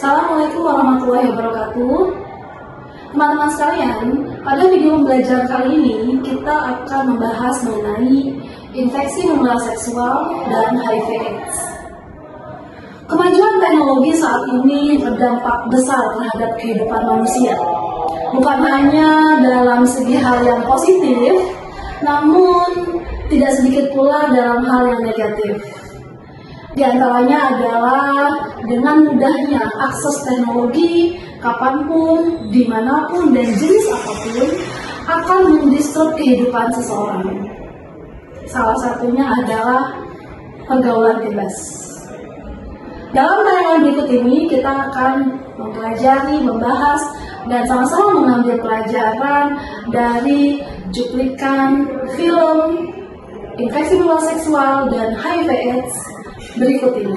Assalamualaikum warahmatullahi wabarakatuh. Teman-teman sekalian, pada video pembelajaran kali ini kita akan membahas mengenai infeksi menular seksual dan HIV/AIDS. Kemajuan teknologi saat ini berdampak besar terhadap kehidupan manusia. Bukan hanya dalam segi hal yang positif, namun tidak sedikit pula dalam hal yang negatif. Di antaranya adalah dengan mudahnya akses teknologi kapanpun, dimanapun, dan jenis apapun akan mendisrupt kehidupan seseorang. Salah satunya adalah pergaulan bebas. Dalam tayangan berikut ini kita akan mempelajari, membahas, dan sama-sama mengambil pelajaran dari cuplikan film infeksi menular seksual dan HIV/AIDS berikut ini.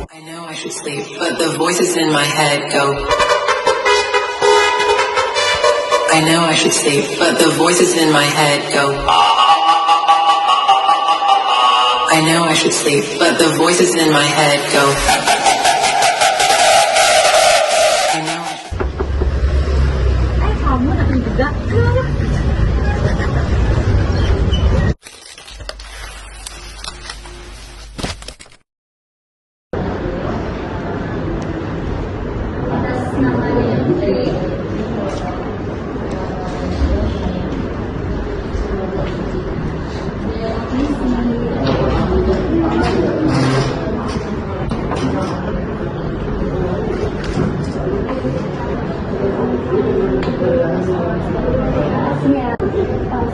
I know I should sleep, but the voices in my head go. I know I should sleep, but the voices in my head go. I know I should sleep, but the voices in my head go. I know I should... Kamu datang juga ke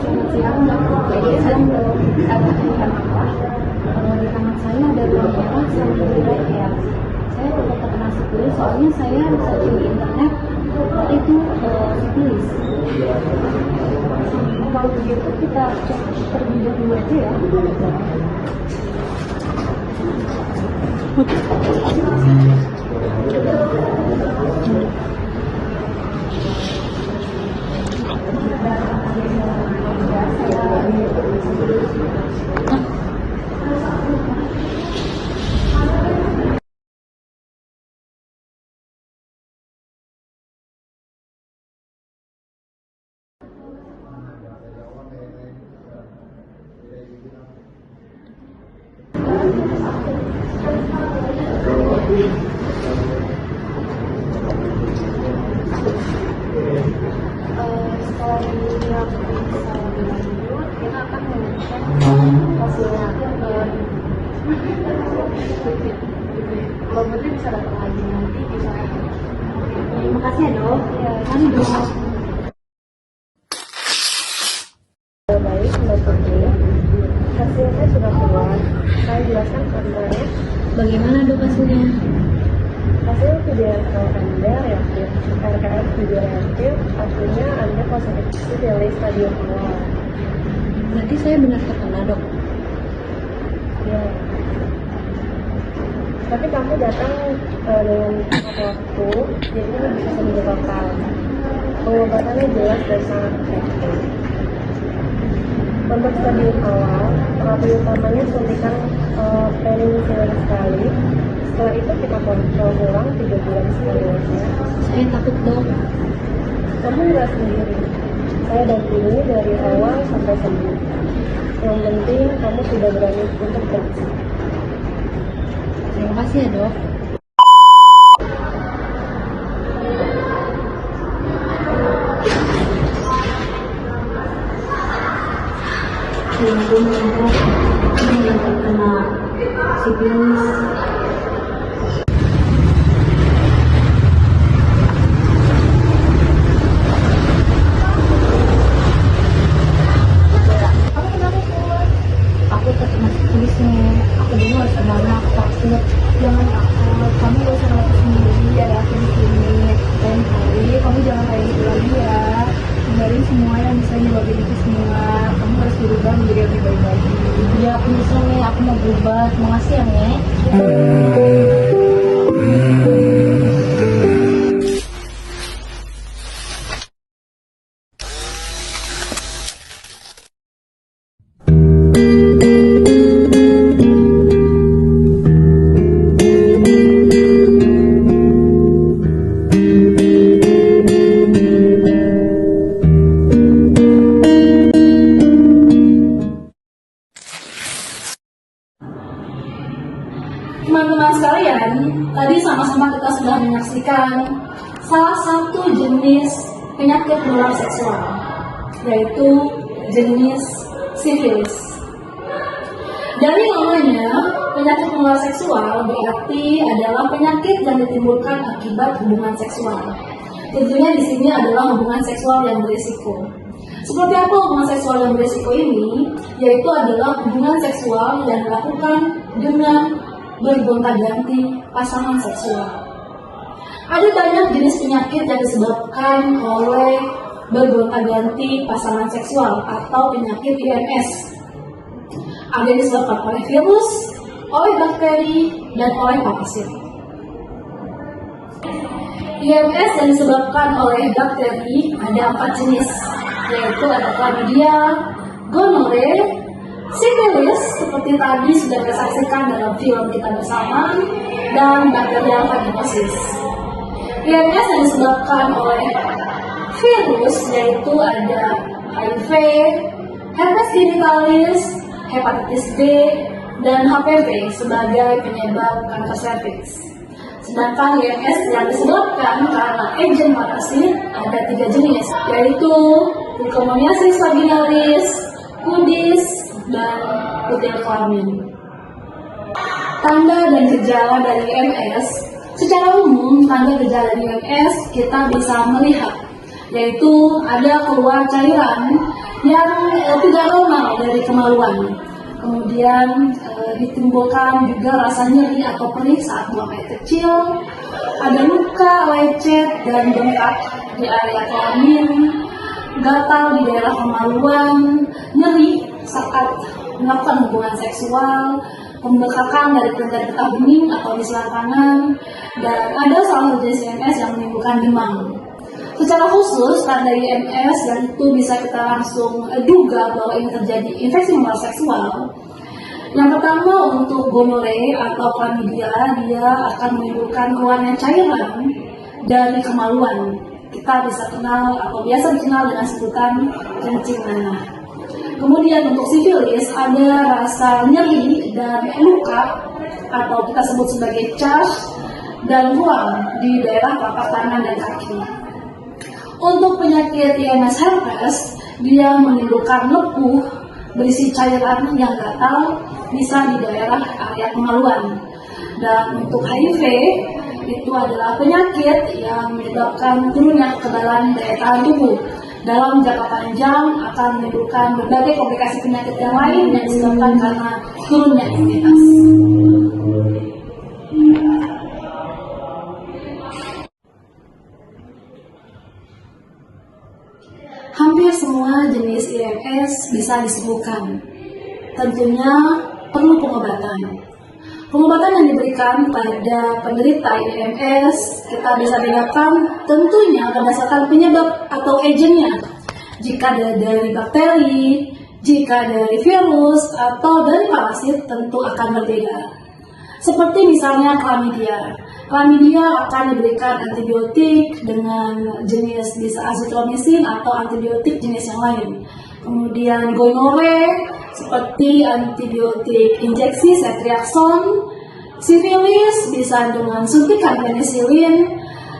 Selamat siang, jadi saya mau katakan apa? Di tangan saya ada benang merah sama red ya. Saya tetap terkena sipilis, soalnya saya searching di internet itu sipilis. Kalau begitu kita cek terlebih dulu aja ya. Setelah dilihat bisa lebih lanjut, kita akan mengecek hasilnya Mbak Putri bisa datang lagi nanti bisa. Terima kasih ya dok. Ya, mari dok. Baik Mbak Putri, hasilnya sudah keluar. Saya jelaskan sebenarnya. Bagaimana dok hasilnya? Hasil video reaktif, RKF video reaktif, artinya Anda positif sipilis stadium awal. Berarti saya benar terkena dok? Ya. Tapi kamu datang dengan tepat waktu, jadi bisa sembuh total. Pengobatannya jelas dan sangat efektif. Untuk stadium awal, terapi utamanya suntikan penicillin sekali. Setelah itu kita kontrol ulang 3 bulan sekali ya. Saya takut dok. Kamu nggak sendiri. Saya dampingi dari awal sampai sembuh. Yang penting kamu sudah berani untuk bersih. Terima kasih ya dok. Ini yang terkena sipilis. Aku dulu harus kemana, aku takut. Jangan takut, kamu gak usah takut sendiri, ada aku di sini. Lain kali kamu jangan kayak gitu lagi ya. Tinggalin semua yang bisa nyebabin itu semua. Kamu harus berubah menjadi lebih baik lagi. Ya aku bisa nih, aku mau berubah. Terima kasih ya nih. Teman-teman sekalian, tadi sama-sama kita sudah menyaksikan salah satu jenis penyakit menular seksual, yaitu jenis sifilis. Dari namanya, penyakit menular seksual berarti adalah penyakit yang ditimbulkan akibat hubungan seksual. Tentunya di sini adalah hubungan seksual yang berisiko. Seperti apa hubungan seksual yang berisiko ini? Yaitu adalah hubungan seksual yang dilakukan dengan bergonta-ganti pasangan seksual. Ada banyak jenis penyakit yang disebabkan oleh bergonta-ganti pasangan seksual atau penyakit IMS. Ada yang disebabkan oleh virus, oleh bakteri, dan oleh parasit. IMS yang disebabkan oleh bakteri ada 4 jenis, yaitu ada chlamydia, gonore, sifilis seperti tadi sudah kita saksikan dalam film kita bersama, dan bakterial vaginosis. IMS yang disebabkan oleh virus yaitu ada HIV, herpes genitalis, hepatitis B, dan HPV sebagai penyebab kanker serviks. Sedangkan IMS yang disebabkan karena agen parasit ada 3 jenis, yaitu Trichomoniasis vaginalis, kudis, dan kutil kelamin. Tanda dan gejala dari IMS. Secara umum, tanda gejala dari IMS kita bisa melihat, yaitu ada keluar cairan yang tidak normal dari kemaluan. Kemudian ditimbulkan juga rasa nyeri atau perih saat buang air kecil, ada luka, lecet, dan bengkak di area kelamin, gatal di daerah kemaluan, nyeri saat melakukan hubungan seksual, pembekakan dari getah bening atau di selangkangan, dan ada salah satu jenis IMS yang menimbulkan demam. Secara khusus, tanda IMS yang itu bisa kita langsung duga bahwa ini terjadi infeksi menular seksual. Yang pertama untuk gonore atau chlamydia, dia akan menimbulkan keluarnya cairan dari kemaluan. Kita bisa kenal atau biasa dikenal dengan sebutan kencing nanah. Kemudian untuk sifilis ada rasa nyeri dan luka atau kita sebut sebagai charge dan ruam di daerah telapak tangan dan kaki. Untuk penyakit IMS herpes, dia menimbulkan lepuh berisi cairan yang gatal, bisa di daerah area kemaluan. Dan untuk HIV, itu adalah penyakit yang menyebabkan turunnya kekebalan daya tahan tubuh. Dalam jangka panjang akan menimbulkan berbagai komplikasi penyakit yang lain yang disebabkan karena turunnya imunitas. Hampir semua jenis IMS bisa disembuhkan. Tentunya perlu pengobatan. Pengobatan yang diberikan pada penderita IMS kita bisa bedakan tentunya berdasarkan penyebab atau agennya. Jika dari bakteri, jika dari virus, atau dari parasit tentu akan berbeda. Seperti misalnya chlamydia. Chlamydia akan diberikan antibiotik dengan jenis bisa azitromisin atau antibiotik jenis yang lain. Kemudian gonore seperti antibiotik injeksi ceftriaxone, sifilis bisa dengan suntikan penicillin,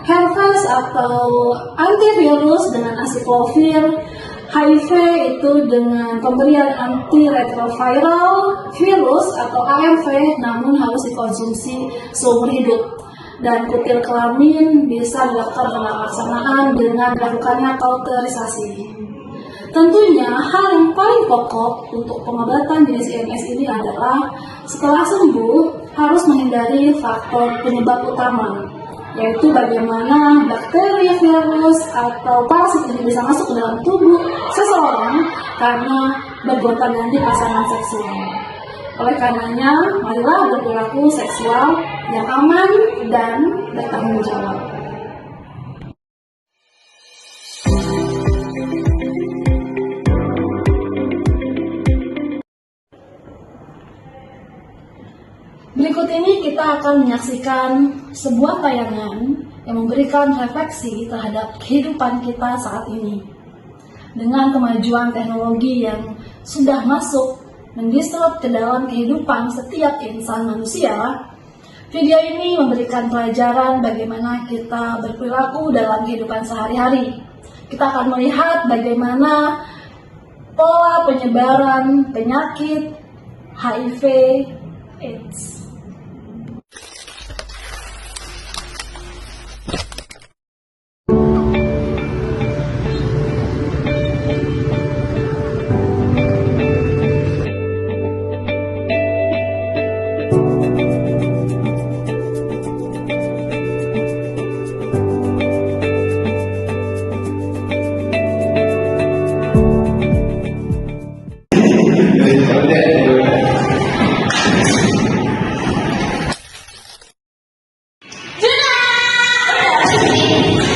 herpes atau antivirus dengan acyclovir, HIV itu dengan pemberian antiretroviral, virus atau ARV namun harus dikonsumsi seumur hidup. Dan kutil kelamin bisa dilakukan pelaksanaan dengan dilakukannya kauterisasi. Tentunya hal yang paling pokok untuk pengobatan jenis IMS ini adalah setelah sembuh harus menghindari faktor penyebab utama, yaitu bagaimana bakteri, virus, atau parasit ini bisa masuk ke dalam tubuh seseorang karena bergonta-ganti pasangan seksual. Oleh karenanya, marilah berperilaku seksual yang aman dan bertanggung jawab. Berikut ini kita akan menyaksikan sebuah tayangan yang memberikan refleksi terhadap kehidupan kita saat ini. Dengan kemajuan teknologi yang sudah masuk mendisrupt ke dalam kehidupan setiap insan manusia, Video ini memberikan pelajaran bagaimana kita berperilaku dalam kehidupan sehari-hari. Kita akan melihat bagaimana pola penyebaran penyakit HIV AIDS.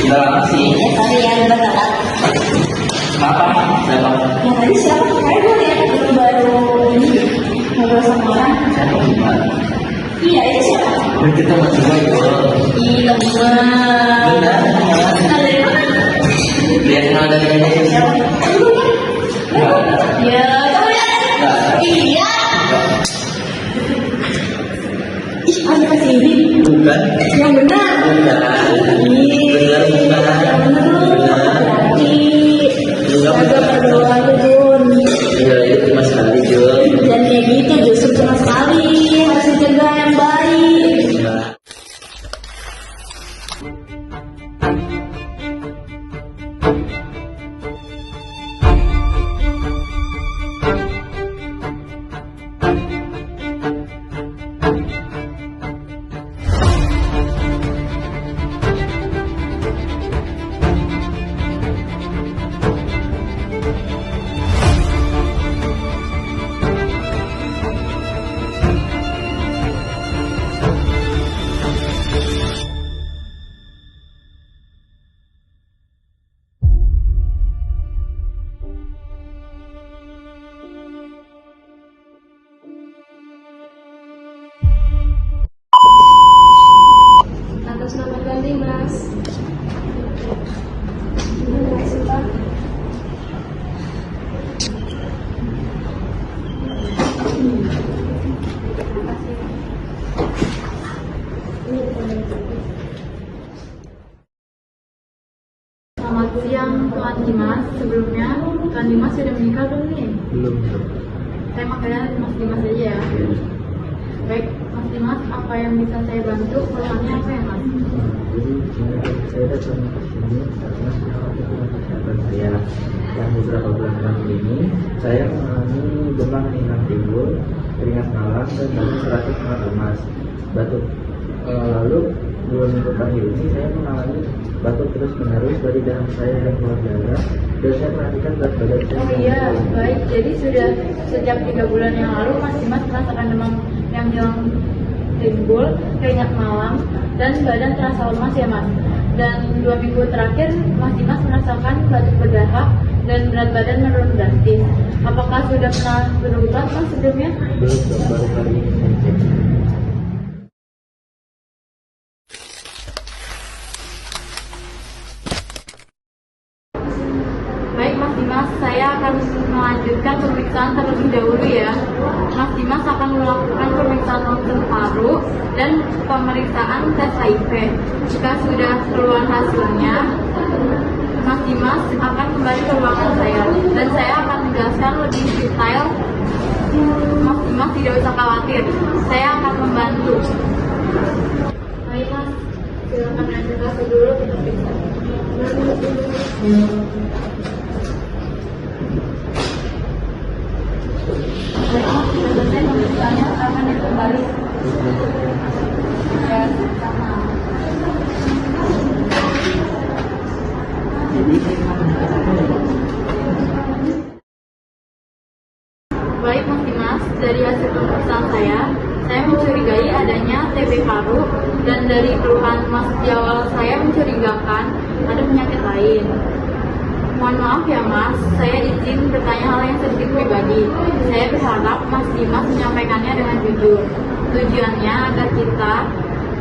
Udah lama sih. Tadi yang berangkat. Kenapa? Dapat. Yang tadi siapa? Kayak gue lihat itu baru ini ngobrol sama orang. Saya mau gimana? Iya, itu siapa? Dan kita mau coba itu. Iya, bener. Benar. Kenal dari mana? Lihat kenal dari media sosial. Ya, coba lihat. Iya. Ih, ada kesini. Bukan. Yang benar. Bukan. Benar bukan. Jaga berdoa lu, Jun. Iya itu cuma sekali Jul. Dan kayak gitu justru cuma sekali. Harus dicegah yang baik. Atas nama ganti, Mas. Terima kasih, Pak. Selamat siang Tuan Dimas. Sebelumnya Tuan Dimas sudah menikah belum nih? Belum. Saya manggilnya Mas Dimas aja ya. Baik, Mas Dimas, apa yang bisa saya bantu? Keluhannya apa ya, Mas? Jadi sebenarnya saya datang ke sini karena saya kesehatan saya yang beberapa bulan terakhir ini saya mengalami demam ringan timbul, keringat malam dan batuk terakhir sangat lemas, batuk. Lalu 2 minggu terakhir ini saya mengalami batuk terus menerus dari dalam saya dan keluar darah dan saya perhatikan berat badan saya. Oh iya, baik. Jadi sudah sejak 3 bulan yang lalu Mas Dimas merasakan demam yang hilang timbul, keringat malam, dan badan terasa lemas ya Mas. Dan 2 minggu terakhir Mas Dimas merasakan batuk berdahak dan berat badan menurun drastis. Apakah sudah pernah berobat Mas sebelumnya? Belum, baru kali ini saya cek. Baik Mas Dimas, saya akan melanjutkan pemeriksaan terlebih dahulu ya. Mas Dimas akan melakukan pemeriksaan ronsen paru dan pemeriksaan tes HIV. Jika sudah keluar hasilnya, Mas Dimas akan kembali ke ruangan saya dan saya akan menjelaskan lebih detail. Mas Dimas tidak usah khawatir, saya akan membantu. Baik Mas, silakan registrasi dulu kita periksa. Baik Mas, sudah selesai pemeriksaannya, akan kembali. Ya, sama. Baik Mas Dimas, dari hasil pemeriksaan saya mencurigai adanya TB paru dan dari keluhan Mas di awal saya mencurigakan ada penyakit lain. Mohon maaf ya Mas, saya izin bertanya hal yang sedikit pribadi. Saya berharap Mas Dimas menyampaikannya dengan jujur. Tujuannya agar kita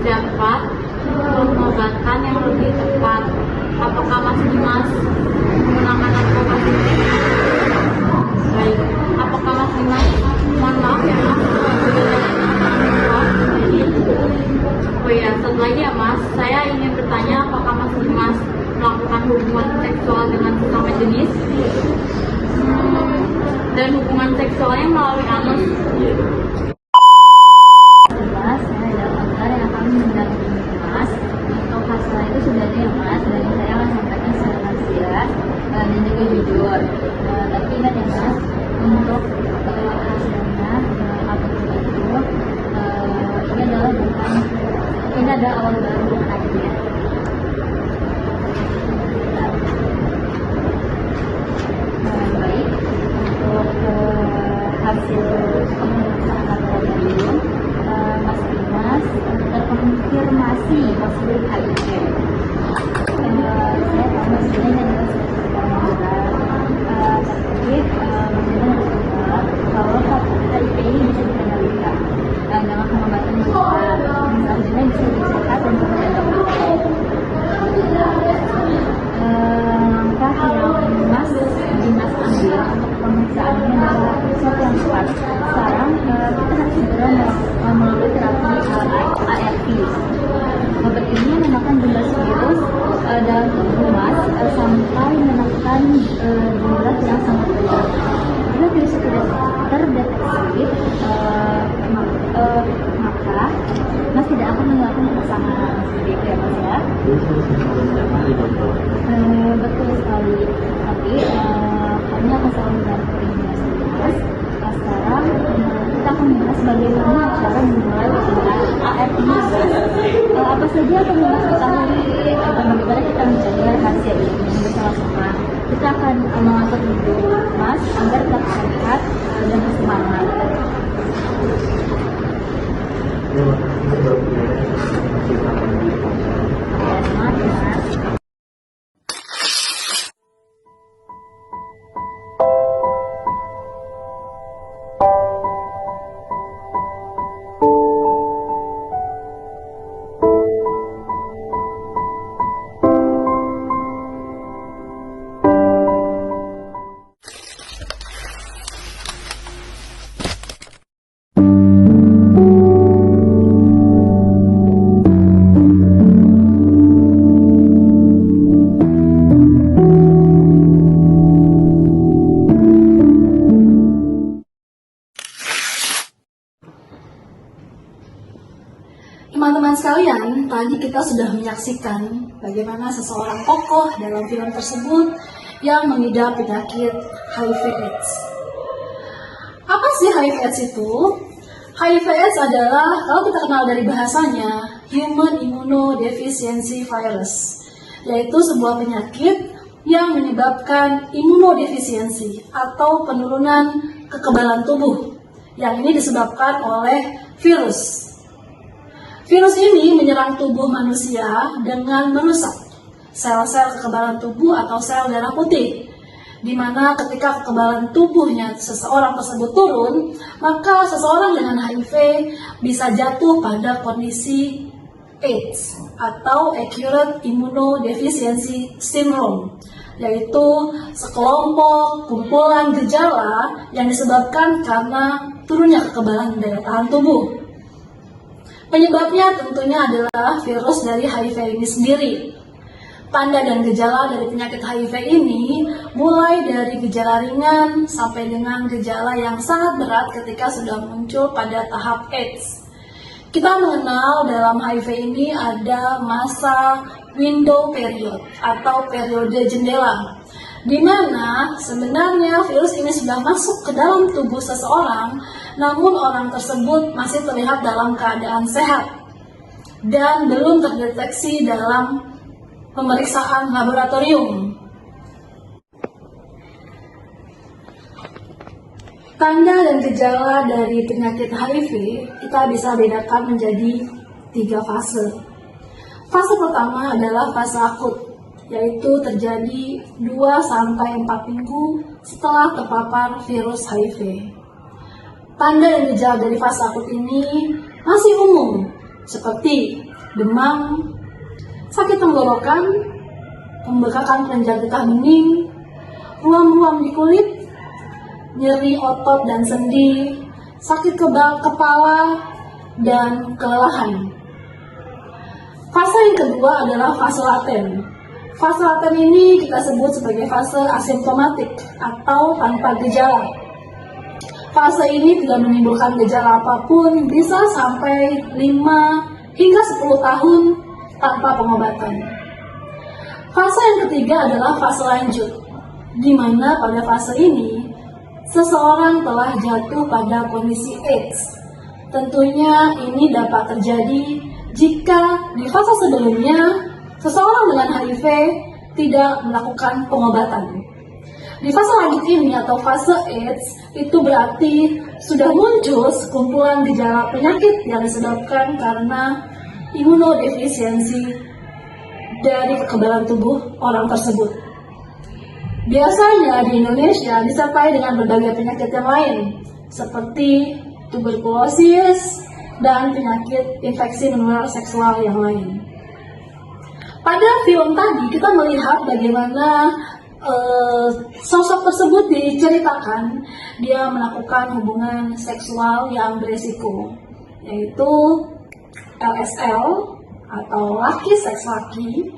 dapat pengobatan yang lebih tepat. Apakah Mas Dimas menggunakan narkoba sintetik? Baik, apakah Mas Dimas, mohon maaf ya Mas, ada awal baru dengan adanya. Baik, untuk hasil pemeriksaan laboratorium, Mas Dimas terkonfirmasi positif HIV. Saya Mas Dimas adalah seorang muda, tapi Mas Dimas harus tahu bahwa HIV ini bisa dikendalikan dengan pengobatan medis. Selanjutnya bisa disehat dan kemudian dokter. Langkah yang Mas Dimas ambil untuk pemeriksaan ini adalah sesuatu yang cepat. Sekarang kita harus segera melalui terapi ARV. Obat ini menekan jumlah virus dalam tubuh Mas sampai menekan jumlah yang sangat besar. Bila virus tidak terdeteksi, maka Mas tidak akan melakukan persamaan seperti itu ya Mas ya. Betul sekali. Tapi kami akan selalu membantu Mas Dimas. Sekarang kita akan membahas bagaimana cara memulai penggunaan ARV. Apa saja yang perlu Mas ketahui dan bagaimana kita menjaga rahasia ini bersama-sama. Kita akan mengatur hidup Mas agar tetap sehat dan bersemangat. Semangat ya Mas. Teman-teman sekalian, tadi kita sudah menyaksikan bagaimana seseorang tokoh dalam film tersebut yang mengidap penyakit HIV/AIDS. Apa sih HIV/AIDS itu? HIV/AIDS adalah, kalau kita kenal dari bahasanya, Human Immunodeficiency Virus, yaitu sebuah penyakit yang menyebabkan imunodefisiensi atau penurunan kekebalan tubuh, yang ini disebabkan oleh virus. Virus ini menyerang tubuh manusia dengan merusak sel-sel kekebalan tubuh atau sel darah putih, di mana ketika kekebalan tubuhnya seseorang tersebut turun, maka seseorang dengan HIV bisa jatuh pada kondisi AIDS atau Acute Immunodeficiency Syndrome, yaitu sekelompok kumpulan gejala yang disebabkan karena turunnya kekebalan daya tahan tubuh. Penyebabnya tentunya adalah virus dari HIV ini sendiri. Tanda dan gejala dari penyakit HIV ini mulai dari gejala ringan sampai dengan gejala yang sangat berat ketika sudah muncul pada tahap AIDS. Kita mengenal dalam HIV ini ada masa window period atau periode jendela, di mana sebenarnya virus ini sudah masuk ke dalam tubuh seseorang, namun orang tersebut masih terlihat dalam keadaan sehat dan belum terdeteksi dalam pemeriksaan laboratorium. Tanda dan gejala dari penyakit HIV kita bisa bedakan menjadi 3 fase. Fase pertama adalah fase akut, yaitu terjadi 2-4 minggu setelah terpapar virus HIV. Tanda dan gejala dari fase akut ini masih umum, seperti demam, sakit tenggorokan, pembekakan kelenjar getah bening, ruam-ruam di kulit, nyeri otot dan sendi, sakit kepala, dan kelelahan. Fase yang kedua adalah fase laten. Fase laten ini kita sebut sebagai fase asimptomatik atau tanpa gejala. Fase ini tidak menimbulkan gejala apapun, bisa sampai 5 hingga 10 tahun tanpa pengobatan. Fase yang ketiga adalah fase lanjut, di mana pada fase ini seseorang telah jatuh pada kondisi AIDS. Tentunya ini dapat terjadi jika di fase sebelumnya seseorang dengan HIV tidak melakukan pengobatan. Di fase lanjut ini atau fase AIDS, itu berarti sudah muncul sekumpulan gejala penyakit yang disebabkan karena imunodefisiensi dari kekebalan tubuh orang tersebut. Biasanya di Indonesia disertai dengan berbagai penyakit yang lain, seperti tuberkulosis dan penyakit infeksi menular seksual yang lain. Pada film tadi kita melihat bagaimana sosok tersebut diceritakan dia melakukan hubungan seksual yang beresiko, yaitu LSL atau laki seks laki.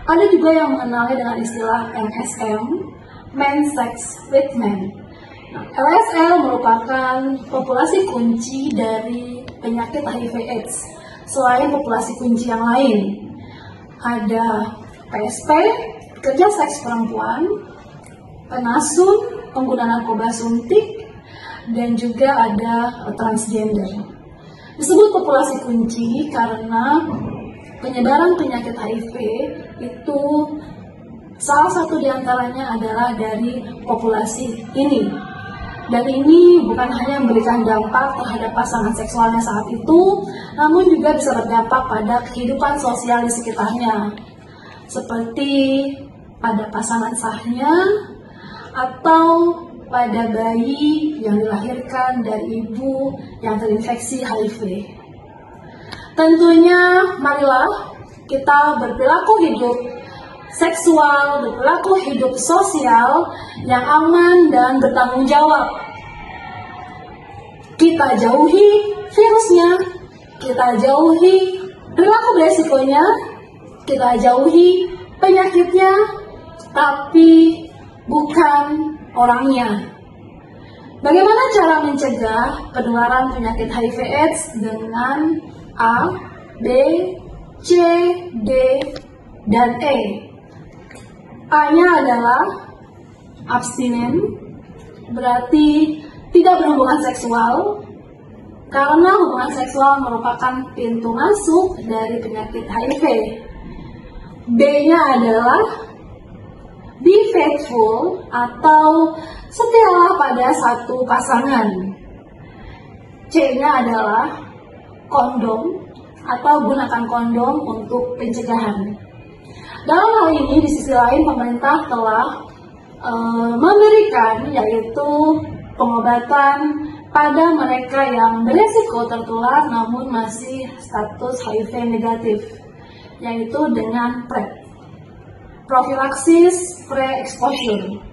Ada juga yang mengenalnya dengan istilah MSM, Man Sex with Man. Nah, LSL merupakan populasi kunci dari penyakit HIV/AIDS. Selain populasi kunci yang lain, ada PSP, pekerja seks perempuan, penasun, pengguna narkoba suntik, dan juga ada transgender. Disebut populasi kunci karena penyebaran penyakit HIV itu salah satu diantaranya adalah dari populasi ini. Dan ini bukan hanya memberikan dampak terhadap pasangan seksualnya saat itu, namun juga bisa berdampak pada kehidupan sosial di sekitarnya, seperti pada pasangan sahnya atau pada bayi yang dilahirkan dari ibu yang terinfeksi HIV. Tentunya marilah kita berperilaku hidup seksual, berperilaku hidup sosial yang aman dan bertanggung jawab. Kita jauhi virusnya, kita jauhi perilaku beresikonya, kita jauhi penyakitnya, tapi bukan orangnya. Bagaimana cara mencegah penularan penyakit HIV/AIDS dengan A, B, C, D, dan E? A-nya adalah abstinen, berarti tidak berhubungan seksual, karena hubungan seksual merupakan pintu masuk dari penyakit HIV. B-nya adalah be faithful atau setialah pada satu pasangan. C-nya adalah kondom atau gunakan kondom untuk pencegahan. Dalam hal ini, di sisi lain pemerintah telah memberikan yaitu pengobatan pada mereka yang beresiko tertular namun masih status HIV negatif, yaitu dengan PrEP, profilaksis pre-exposure.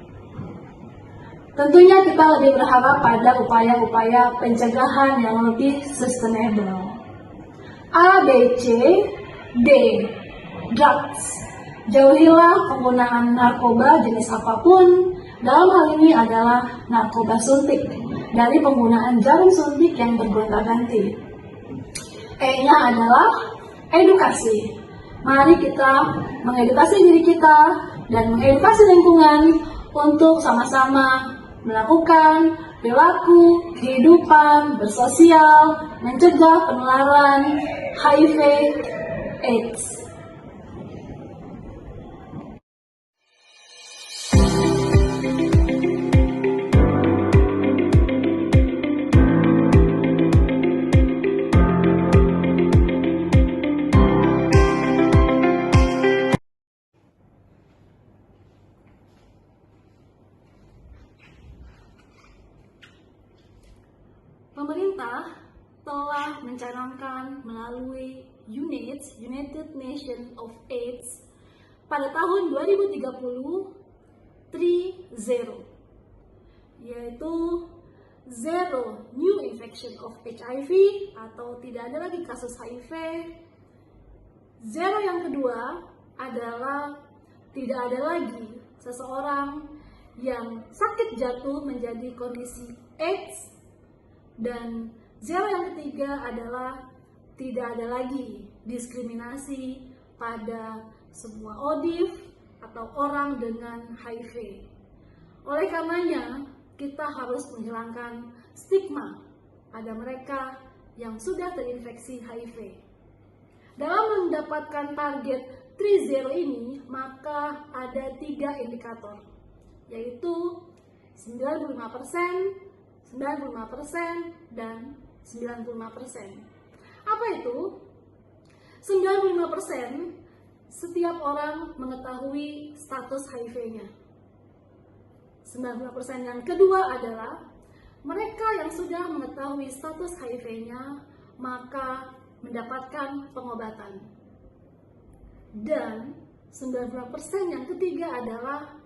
Tentunya kita lebih berharap pada upaya-upaya pencegahan yang lebih sustainable. A, B, C, D, drugs. Jauhilah penggunaan narkoba jenis apapun, dalam hal ini adalah narkoba suntik, dari penggunaan jarum suntik yang bergonta-ganti. E-nya adalah edukasi. Mari kita mengedukasi diri kita dan mengedukasi lingkungan untuk sama-sama melakukan perilaku kehidupan bersosial, mencegah penularan HIV/AIDS. Pemerintah telah mencanangkan melalui UNAIDS, United Nations of AIDS, pada tahun 2030, yaitu zero new infection of HIV atau tidak ada lagi kasus HIV. Zero yang kedua adalah tidak ada lagi seseorang yang sakit jatuh menjadi kondisi AIDS. Dan zero yang ketiga adalah tidak ada lagi diskriminasi pada semua ODIF atau orang dengan HIV. Oleh karenanya, kita harus menghilangkan stigma pada mereka yang sudah terinfeksi HIV. Dalam mendapatkan target 3-0 ini, maka ada 3 indikator, yaitu 95%, 95%, dan 95%. Apa itu? 95% setiap orang mengetahui status HIV-nya. 95% yang kedua adalah mereka yang sudah mengetahui status HIV-nya maka mendapatkan pengobatan. Dan 95% yang ketiga adalah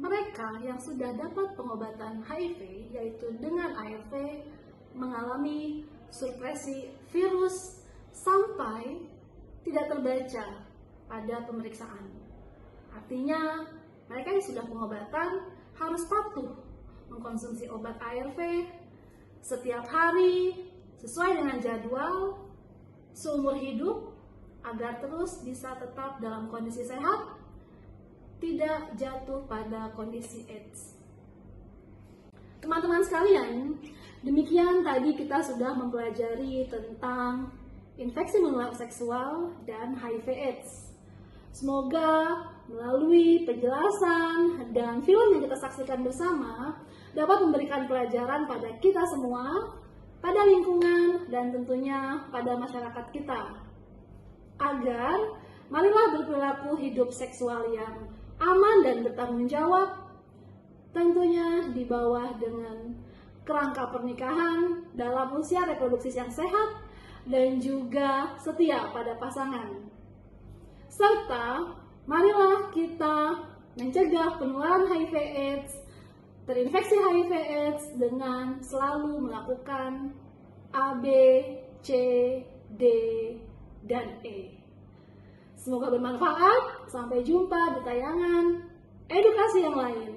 mereka yang sudah dapat pengobatan HIV, yaitu dengan ARV, mengalami supresi virus sampai tidak terbaca pada pemeriksaan. Artinya, mereka yang sudah pengobatan harus patuh mengkonsumsi obat ARV setiap hari sesuai dengan jadwal seumur hidup agar terus bisa tetap dalam kondisi sehat, tidak jatuh pada kondisi AIDS. Teman-teman sekalian, demikian tadi kita sudah mempelajari tentang infeksi menular seksual dan HIV/AIDS. Semoga melalui penjelasan dan film yang kita saksikan bersama dapat memberikan pelajaran pada kita semua, pada lingkungan, dan tentunya pada masyarakat kita. Agar marilah berperilaku hidup seksual yang aman dan bertanggung jawab, tentunya di bawah dengan kerangka pernikahan dalam usia reproduksi yang sehat dan juga setia pada pasangan. Serta marilah kita mencegah penularan HIV/AIDS, terinfeksi HIV/AIDS dengan selalu melakukan A, B, C, D, dan E. Semoga bermanfaat. Sampai jumpa di tayangan edukasi yang lain.